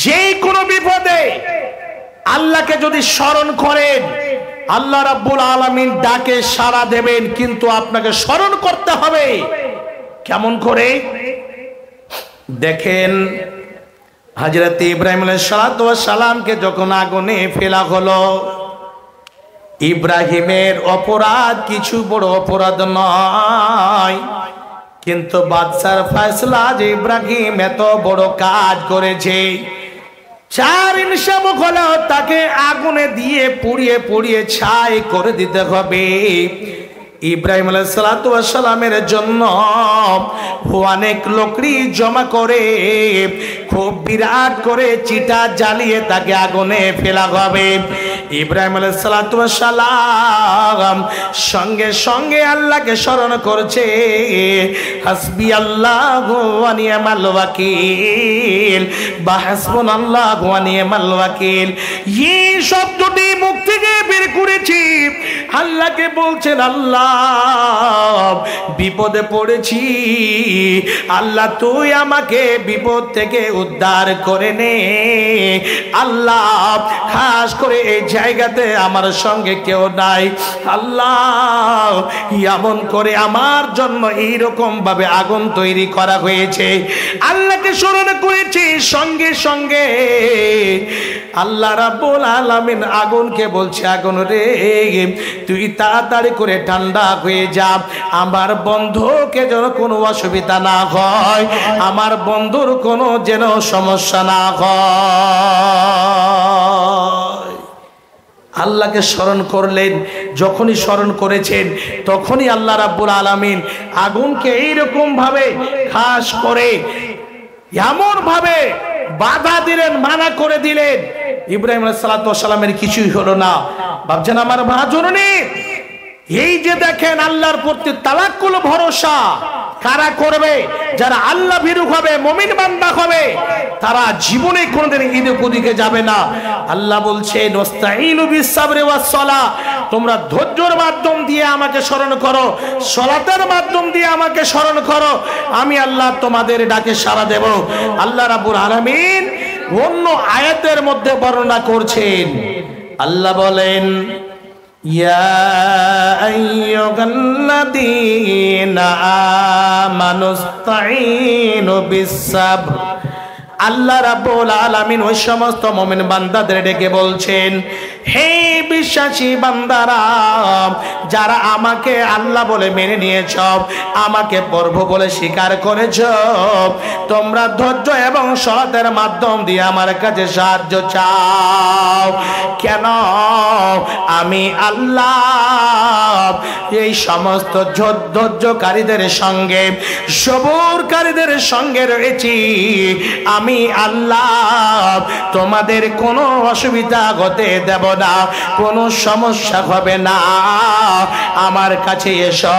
যে কোনো বিপদে আল্লাহকে যদি স্মরণ করেন, আল্লাহ রাব্বুল আলামিন ডাকে সাড়া দেবেন, কিন্তু আপনাকে স্মরণ করতে হবে। কেমন করে? দেখেন, হযরত ইব্রাহিম আলাইহিস সালামকে যখন আগুনে ফেলা হলো, ইব্রাহিমের অপরাধ কিছু বড় অপরাধ নয়, কিন্তু বাদশার ফয়সালা যে ইব্রাহিম এত বড় কাজ করেছে, 4 ইনসাফ হলো তাকে আগুনে দিয়ে পুড়িয়ে পুড়িয়ে ছাই করে দিতে হবে। ইব্রাহিম আলাইহিস সালামের জন্য অনেক লকড়ি জমা করে খুব বিরাট করে চিতা জ্বালিয়ে তাকে আগুনে ফেলা হবে। ইব্রাহিম আলাইহিস সালাম সঙ্গে সঙ্গে আল্লাহকে স্মরণ করছে, হাসবি আল্লাহু ওয়া নি'মাল ওয়াকিল বা হাসবুনাল্লাহু ওয়া নি'মাল ওয়াকিল। এই শব্দটি মুখ থেকে বের করেছি, আল্লাহকে বলছেন, আল্লাহ বিপদে পড়েছি, আল্লাহ তুই আমাকে বিপদ থেকে উদ্ধার করে নে। আল্লাহ খাস করে এই জায়গাতে আমার সঙ্গে কেউ নাই, আল্লাহ এমন করে আমার জন্য এইরকম ভাবে আগুন তৈরি করা হয়েছে। আল্লাহকে স্মরণ করেছি, সঙ্গে সঙ্গে আল্লাহ রাব্বুল আলামিন আগুনকে বলছে, আগুন রে তুই তাড়াতাড়ি করে ঠান্ডা হয়ে যা, আমার বন্ধুকে যেন কোনো অসুবিধা না হয়, আমার বন্ধুর কোনো যেন সমস্যা না হয়। আল্লাহকে স্মরণ করলেন, যখনই স্মরণ করেছেন তখনই আল্লাহ রাব্বুল আলামিন আগুনকে এইরকম ভাবে খাস করে এমন ভাবে বাধা দিলেন, মানা করে দিলেন, ইব্রাহিম আলাইহিস সালামের কিছুই হলো না। ভাবছেন আমার মা জননী, এই যে দেখেন আল্লাহর প্রতি তাওয়াক্কুল ভরসা কারা করবে, যারা আল্লাহ ভীরু হবে, মুমিন বান্দা হবে, তারা জীবনে কোনোদিন এদিক ওদিকে যাবে না। আল্লাহ বলছেন, ওয়াস্তাঈনু বিস-সাবরি ওয়াস-সালাহ, তোমরা ধৈর্যের মাধ্যম দিয়ে আমাকে স্মরণ করো, সালাতের মাধ্যম দিয়ে আমাকে স্মরণ করো, আমি আল্লাহ তোমাদের ডাকে সাড়া দেব। আল্লাহ রাব্বুল আলামিন অন্য আয়াতের মধ্যে বর্ণনা করছেন, আল্লাহ বলেন, ইয়া আইয়ুহাল্লাযীনা আমানুস্তাঈনু বিস-সাবর। আল্লাহ রাব্বুল আলামিন ওই সমস্ত মুমিন বান্দাদের ডেকে বলছেন, হে বিশ্বাসী বান্দারা, যারা আমাকে আল্লাহ বলে মেনে নিয়েছ, আমাকে প্রভু বলে স্বীকার করেছ, তোমরা ধৈর্য এবং সালাতের মাধ্যম দিয়ে আমার কাছে সাহায্য চাও। কেন? আমি আল্লাহ এই সমস্ত ধৈর্যকারীদের সঙ্গে, সবরকারীদের সঙ্গে রয়েছি। আমি আল্লাহ তোমাদের কোনো অসুবিধা হতে দেব না, কোনো সমস্যা হবে না। আমার কাছে এসো,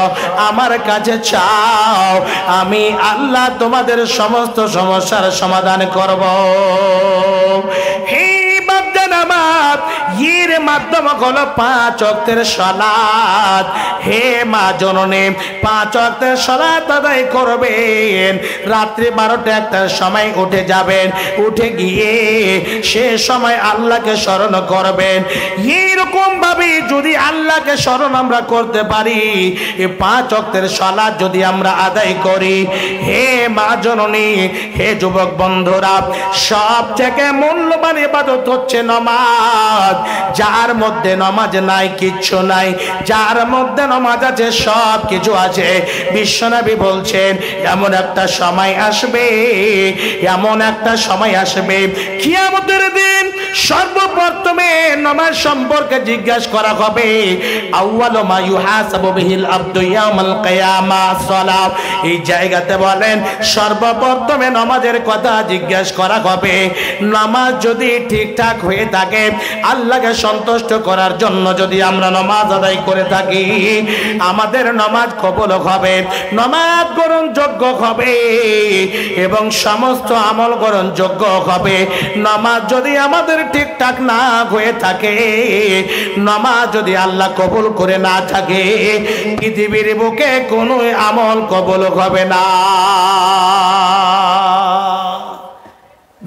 আমার কাছে চাও, আমি আল্লাহ তোমাদের সমস্ত সমস্যার সমাধান করব। হে বান্দারা, আমার এর মাধ্যম হলো 5 ওয়াক্তের সালাত। হে মা জননী, 5 ওয়াক্তের সালাত আদায় করবেন। রাত্রি 12টা-1টার সময় উঠে যাবেন, উঠে গিয়ে সে সময় আল্লাহকে স্মরণ করবেন। এইরকম ভাবে যদি আল্লাহকে স্মরণ আমরা করতে পারি, এই 5 ওয়াক্তের সালাত যদি আমরা আদায় করি, হে মা জননী, হে যুবক বন্ধুরা, সব থেকে মূল্যবান ইবাদত হচ্ছে নামাজ। যার মধ্যে নামাজ নাই কিচ্ছু নাই, যার মধ্যে নামাজ আছে সব কিছু আছে। বিশ্বনবী বলছেন, এমন একটা সময় আসবে, এমন একটা সময় আসবে, কিয়ামতের দিন সর্বপ্রথমে নামাজ সম্পর্কে জিজ্ঞাসা করা হবে। আউয়ালু মা ইউহাসাবু বিহিল আবদু ইয়াউমাল কিয়ামাহ সালাত। এই জায়গাতে বলেন, সর্বপ্রথমে নামাজের কথা জিজ্ঞাসা করা হবে। নামাজ যদি ঠিকঠাক হয়ে থাকে, আল্লাহকে সন্তুষ্ট করার জন্য যদি আমরা নামাজ আদায় করে থাকি, আমাদের নামাজ কবুল হবে, নামাজ গ্রহণযোগ্য হবে এবং সমস্ত আমল গ্রহণযোগ্য হবে। নামাজ যদি আমাদের ঠিকঠাক না হয়ে থাকে, নামাজ যদি আল্লাহ কবুল করে না থাকে, পৃথিবীর বুকে কোনো আমল কবুল হবে না।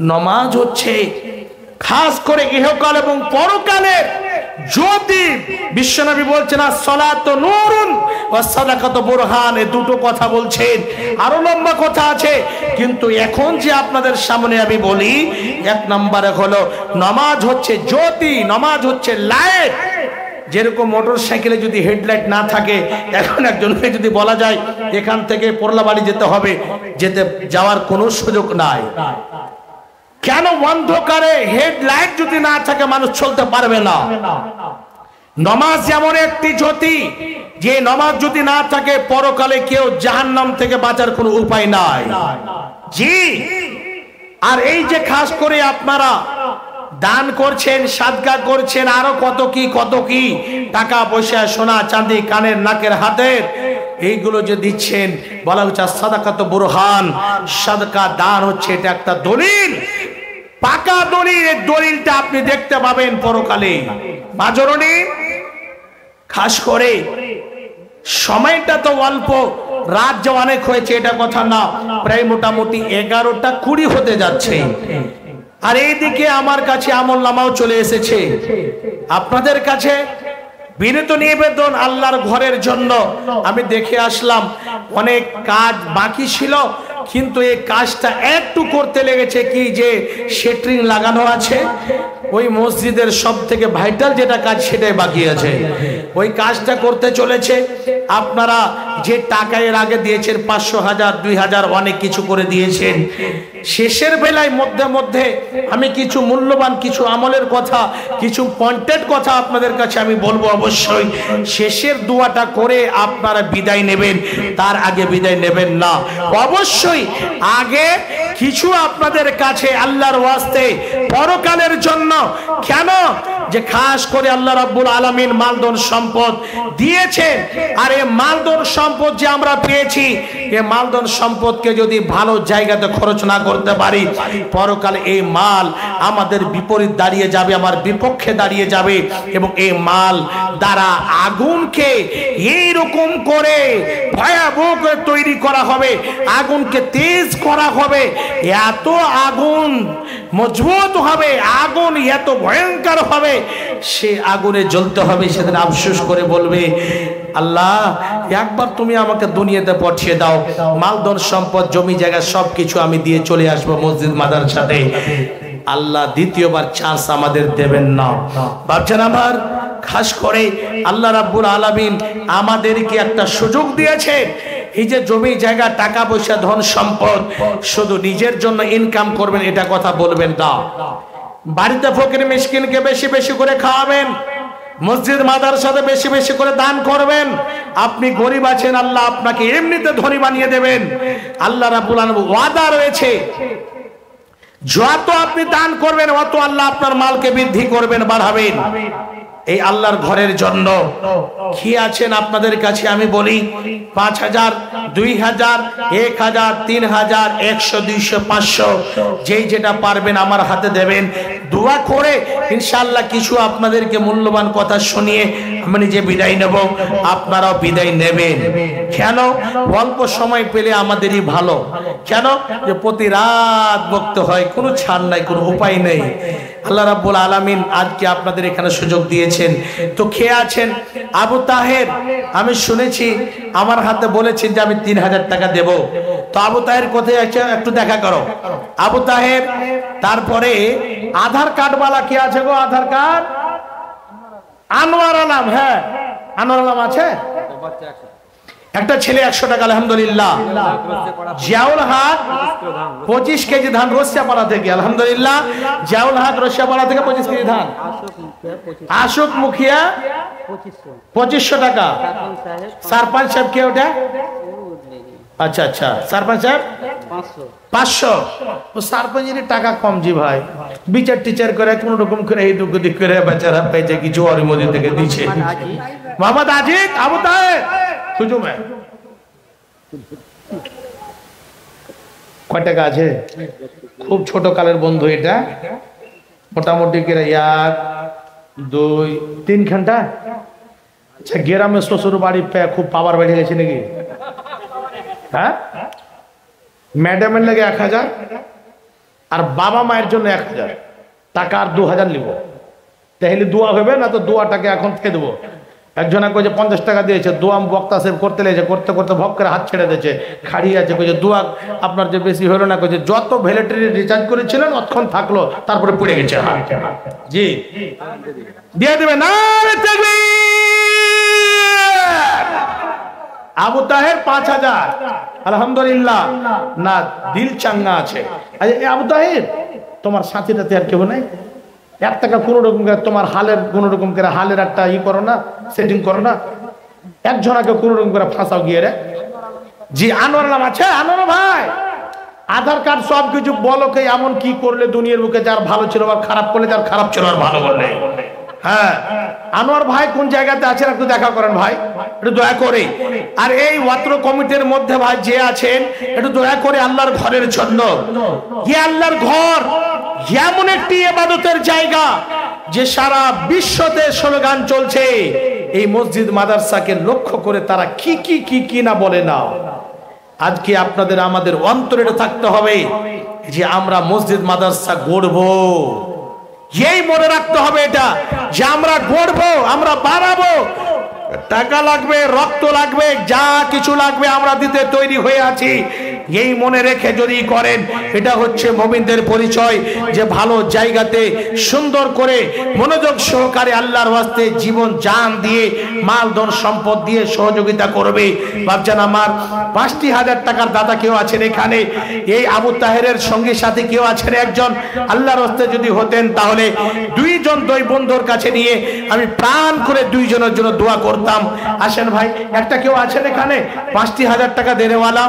নামাজ হচ্ছে খাস করে ইহকাল এবং পরকালের জ্যোতি। বিশ্বনবী বলছেন as-সালাতু নূরুন ওয়াস সাদাকাতু বুরহান, এই দুটো কথা বলছেন, আরো লম্বা কথা আছে, কিন্তু এখন যে আপনাদের সামনে আমি বলি, এক নম্বরে হলো নামাজ হচ্ছে জ্যোতি, নামাজ হচ্ছে লাইট। যেরকম মোটর সাইকেলে যদি হেডলাইট না থাকে, এখন একজনকে যদি বলা যায় এখান থেকে পোরলাবাড়ি যেতে হবে, যাওয়ার কোনো সুযোগ নাই। কেন? অন্ধকারে হেডলাইট যদি না থাকে মানুষ চলতে পারবে না। নামাজ যেমন একটি জ্যোতি, যে নামাজ যদি না থাকে পরকালে কেউ জাহান্নাম থেকে বাঁচার কোনো উপায় নাই। জি, আর এই যে খাস করে আপনারা দান করছেন, সাদকা করছেন, আরো কত কি টাকা পয়সা, সোনা চাঁদি, কানের নাকের হাতের, এইগুলো যে দিচ্ছেন, বলা হচ্ছে সাদাকাতু বুরহান, সাদকা দান হচ্ছে এটা একটা দলিল, পাকা দলিল। এই দলিলটা আপনি দেখতে পাবেন পরকালে। মাজরণী, খাস করে সময়টা তো অল্প, রাত যে অনেক হয়েছে এটা কথা না, প্রায় মোটামুটি 11টা 20 হতে যাচ্ছে, আর এইদিকে আমার কাছে আমলনামাও চলে এসেছে। আপনাদের কাছে বিনীত নিবেদন, আল্লাহর ঘরের জন্য আমি দেখে আসলাম, অনেক কাজ বাকি ছিল, কিন্তু এই কাজটা একটু করতে লেগেছে কি, যে শেটরিং লাগানো আছে, ওই মসজিদের সব থেকে ভাইটাল যেটা কাজ সেটাই বাকি আছে, ওই কাজটা করতে চলেছে। আপনারা যে টাকা এর আগে দিয়েছেন 500, 1000, 2000 অনেক কিছু করে দিয়েছেন, শেষের বেলায় মধ্যে মধ্যে আমি কিছু মূল্যবান কিছু আমলের কথা, কিছু পয়েন্টেড কথা আপনাদের কাছে আমি বলবো। অবশ্যই শেষের দোয়াটা করে আপনারা বিদায় নেবেন, তার আগে বিদায় নেবেন না। অবশ্যই আগে কিছু আপনাদের কাছে আল্লাহর ওয়াস্তে পরকালের জন্য, কেন যে খাস করে আল্লাহ রাব্বুল আলামিন মালদন সম্পদ দিয়েছেন, আর এই মালদন সম্পদ যে আমরা পেয়েছি, এই মালদন সম্পদকে যদি ভালো জায়গাতে খরচ না করতে পারি, পরকালে এই মাল আমাদের বিপরীত দাঁড়িয়ে যাবে, আমার বিপক্ষে দাঁড়িয়ে যাবে, এবং এই মাল দ্বারা আগুনকে এইরকম করে ভয়াবহ করে তৈরি করা হবে, আগুনকে তেজ করা হবে, এত আগুন মজবুত হবে, আগুন এত ভয়ঙ্কর হবে, সে আগুনে জ্বলতে হবে। সেদিন আফসোস করে বলবে, আল্লাহ একবার তুমি আমাকে দুনিয়াতে পাঠিয়ে দাও, মালদন সম্পদ জমি জায়গা সবকিছু আমি দিয়ে চলে আসবো মসজিদ মাদ্রাসাতে। আল্লাহ দ্বিতীয়বার চান্স আমাদের দেবেন না। ভাবছেন আমার, খাস করে আল্লাহ রাব্বুল আলামিন আমাদেরকে একটা সুযোগ দিয়েছে, এই যে জমি জায়গা, টাকা পয়সা, ধন সম্পদ শুধু নিজের জন্য ইনকাম করবেন এটা কথা বলবেন না। বাড়িতে ফকির মিসকিনকে বেশি বেশি করে খাওয়াবেন, মসজিদ মাদ্রাসাতে বেশি বেশি করে দান করবেন। আপনি গরিব আছেন, আল্লাহ আপনাকে এমনিতে ধনী বানিয়ে দেবেন। আল্লাহ রাব্বুল আলামিন ওয়াদা রয়েছে, যত আপনি দান করবেন অত আল্লাহ আপনার মালকে বৃদ্ধি করবেন, বাড়াবেন। এই আল্লাহর ঘরের জন্য কি আছেন আপনাদের কাছে আমি বলি, 5000, 2000, 1000, 3000, 100, 200, 500, যেই যেটা পারবেন আমার হাতে দেবেন। দোয়া করে ইনশাআল্লাহ কিছু আপনাদেরকে মূল্যবান কথা শুনিয়ে আমি নিজে বিদায় নেব, আপনারাও বিদায় নেবেন। কেন? অল্প সময় পেলে আমাদেরই ভালো। কেন? যে প্রতি রাত বক্ত হয়, কোনো ছাড় নাই, কোনো উপায় নেই। আল্লাহ রাব্বুল আলামিন আজকে আপনাদের এখানে সুযোগ দিয়েছেন, তো খেয়ে আছেন। আবু তাহের আমি শুনেছি আমার হাতে বলেছেন যে আমি 3000 টাকা দেব, তো আবু তাহের কোথায় আছে একটু দেখা করো। আবু তাহের, তারপরে আধার কার্ড वाला কি আছে গো? আধার কার্ড আনোয়ার আলম, হ্যাঁ আনোয়ার আলম আছে, একটা ছেলে 100 টাকা আলহামদুলিল্লাহ। জিয়াউল হক 25 কেজি ধান রসিয়াপাড়া থেকে, আলহামদুলিল্লাহ। জিয়াউল হক রসিয়াপাড়া থেকে 25 কেজি ধান। আশুক মুখিয়া 2500 টাকা। সারপঞ্চ সাহেব কে ওটা? আচ্ছা আচ্ছা, সারপঞ্চ সাহেব 500। ও সারপঞ্চের টাকা কম জি ভাই, বিচার টিচার করে কোন রকম করে এই দুঃখ দিক করে বেচারা পেয়েছে কিছু ওর মধ্যে থেকে দিচ্ছে। মোহাম্মদ আজিদ, আবু তাহের সুজুমে কয় টাকা আছে? খুব ছোট কালের বন্ধু এটা, মোটামুটি করে 1, 2, 3 ঘন্টা। আচ্ছা, গ্রামে শ্বশুর বাড়ি খুব পাওয়ার বেড়ে গেছে নাকি? হ্যাঁ, ম্যাডামের লাগে 1000, আর বাবা মায়ের জন্য 1000 টাকা আর 2000 নিব, তাহলে দোয়া হবে না? তো দোয়াটাকে এখন থেকে দেবো। একজনে কইছে 50 টাকা দিয়েছে, দোয়া বক্তা সেভ করতে লেগেছে, করতে করতে ভক করে হাত ছেড়ে দিয়েছে, খাড়িয়ে আছে। কইছে দোয়া আপনার যে বেশি হলো না, কইছে যত ভ্যালিডিটি রিচার্জ করেছিলেন অতক্ষণ থাকলো, তারপরে পড়ে গেছে। জি দিয়ে দেবে না। আবু তাহের 5000, আলহামদুলিল্লাহ না, দিল চাঙ্গা আছে। আবু তাহের তোমার সাথীটাতে আর কেউ নাই, 1 টাকা কোনো রকম করে তোমার হালের কোনো রকম করে হালের একটা করো না, সেটিং করো না, একজনাকে কোনো রকম করে ফাঁসাও গিয়ে রে। জি আনোয়ার নাম আছে, আনোয়ার ভাই আধার কার্ড সব কিছু বলো, কে এমন কি করলে দুনিয়ার বুকে যার ভালো ছিল আর খারাপ করলে, যার খারাপ ছিল আর ভালো করলে। হ্যাঁ আনোয়ার ভাই কোন জায়গাতে আছেন একটু দেখা করেন ভাই, একটু দয়া করে। আর এই ওয়াত্র কমিটির মধ্যে ভাই যে আছেন, একটু দয়া করে আল্লাহর ঘরের জন্য, আল্লাহর ঘর এমন একটি ইবাদতের জায়গা যে সারা বিশ্বতে স্লোগান চলছে, এই মসজিদ মাদ্রাসাকে লক্ষ্য করে তারা কি না বলে না। আজকে আপনাদের আমাদের অন্তরে থাকতে হবে যে আমরা মসজিদ মাদ্রাসা গড়বো, এই মনে রাখতে হবে এটা যে আমরা গড়বো, আমরা বাড়াবো। টাকা লাগবে, রক্ত লাগবে, যা কিছু লাগবে আমরা দিতে তৈরি হয়ে আছি। এই মনে রেখে যদি করেন, এটা হচ্ছে মুমিনদের পরিচয় যে ভালো জায়গাতে সুন্দর করে মনোযোগ সহকারে আল্লাহর ওয়াস্তে জীবন জান দিয়ে মাল ধন সম্পদ দিয়ে সহযোগিতা করবে। ভাবছেন আমার 5000 টাকার দাদা কেউ আছেন এখানে, এই আবু তাহেরের সঙ্গী সাথে কেউ আছেন একজন, আল্লাহর ওয়াস্তে যদি হতেন তাহলে 2 জন দুই বন্ধুর কাছে নিয়ে আমি প্রাণ করে 2 জনের জন্য দোয়া করতাম। আসেন ভাই, একটা কেউ আছেন এখানে 5000 টাকা দেনেওয়ালা?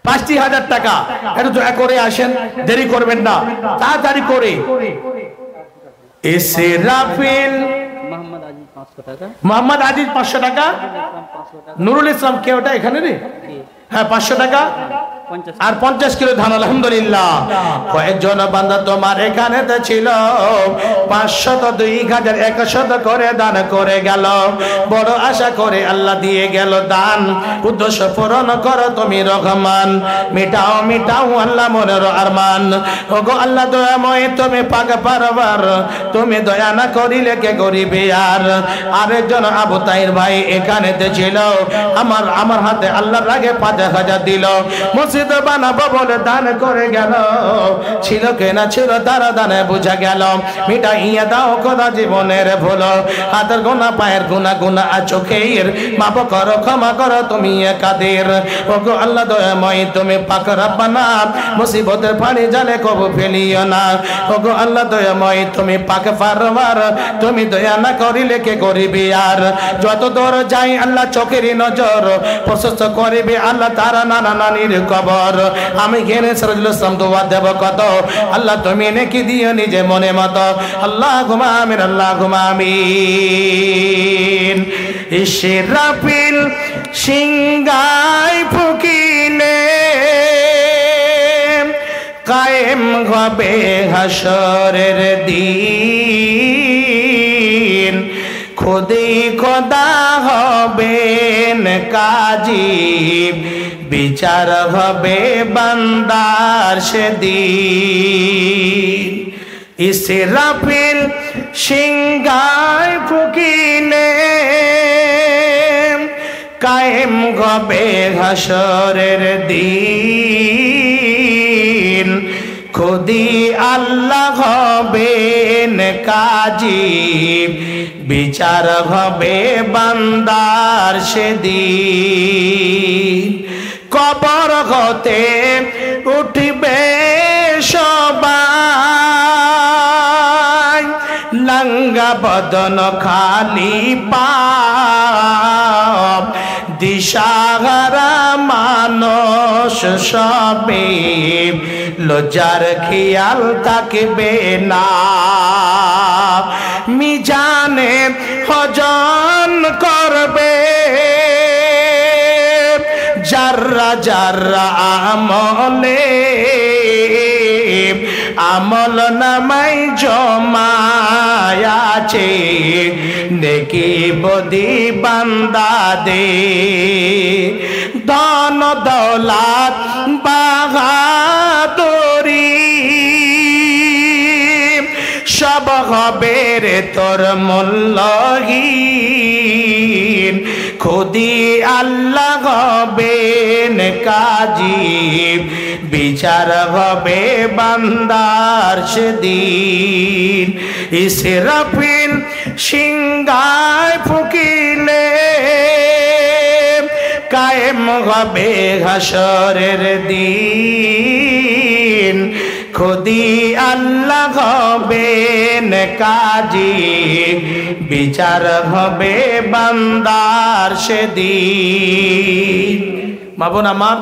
5000 টাকা একটু দয়া করে আসেন, দেরি করবেন না, তাড়াতাড়ি করে। এসে রাফিল মোহাম্মদ আজিজ 500 টাকা, নুরুল ইসলাম কে ওটা এখানে রে? হ্যাঁ 500 টাকা আর 50 কিলো ধান। আলহামদুলিল্লাহ কয়েকজন বান্দা তোমার এখানে ছিল, 500 2000 100 করে দান করে গেল, বড় আশা করে আল্লাহ দিয়ে গেল দান। উদ্দেশ্য পূরণ করো তুমি রহমান, মিটাও মিটাও আল্লাহ মনের আরমান। ওগো আল্লাহ দয়াময় তুমি পাক পারবার, তুমি দয়া না করিলে কে করিবে আর। আরেকজন আবু তাহের ভাই এখানেতে ছিল, আমার হাতে আল্লাহর রাগে 5000 দিল, মসজিদ বানাবো বলে দান করে গেল, ছিল কেনা ছিল তারা দানে বুঝা গেল। মিটাইয়া দাও কথা জীবনের ভুল, হাতের গোনা পায়ের গুনা গুনা চোখের মাপ করো ক্ষমা করো তুমি কাদের। ওগো আল্লাহ দয়াময় তুমি পাক রব্বানা, মুসিবতের পানি জালে কবু ফেলিও না। ওগো আল্লাহ দয়াময় তুমি পাক পারবার, তুমি দয়া না করিলে কে করিবে আর। যত দূর যাই আল্লাহ চোখের নজর, প্রশস্ত করিবে আল্লাহ তারা নানা নানির কবর। আমি ঘেনে সরজুল ইসলাম দোয়া দেব কত, আল্লাহ তুমি নেকি দিও নিজে মনে মতো। আল্লাহ ঘুমামিন, আল্লাহ ঘুমামিন। ইশরাফিল সিংগাই ফুকিলে কায়েম হবে হাসরের দিন, খুদে খোদা হবেন কাজী, বিচার হবে বান্দার সেদিন। ইসরাফিল সিংগায় ফুকিলে কায়েম হবে হাসরের দিন, খুদি আল্লাহ হবেন কাজী, বিচার হবে বান্দার সেদিন। কবর হতে উঠবে সবাই, লাঙ্গা বদন খালি পা, দিশাহারা মানুষ সবে, লজ্জার খেয়াল থাকবে না। মিজানে ওজন করবে যার্রা যার্রা আমলে, আমল নামাই জমায়াছে, নেকি বদি বান্দা দে। ধন দৌলত বাহাদুরি সব হবে রে তোর মূল্যহীন খুদি আল্লাহ হবেন কাজী বিচার হবে বান্দার সেদিন ইসরাফিল সিংহায় ফুকিলে কায়েম হবে হাসরের দিন খুদি আল্লাহ হবেন কাজী বিচার হবে বান্দার সেদিন। মা বোন আমার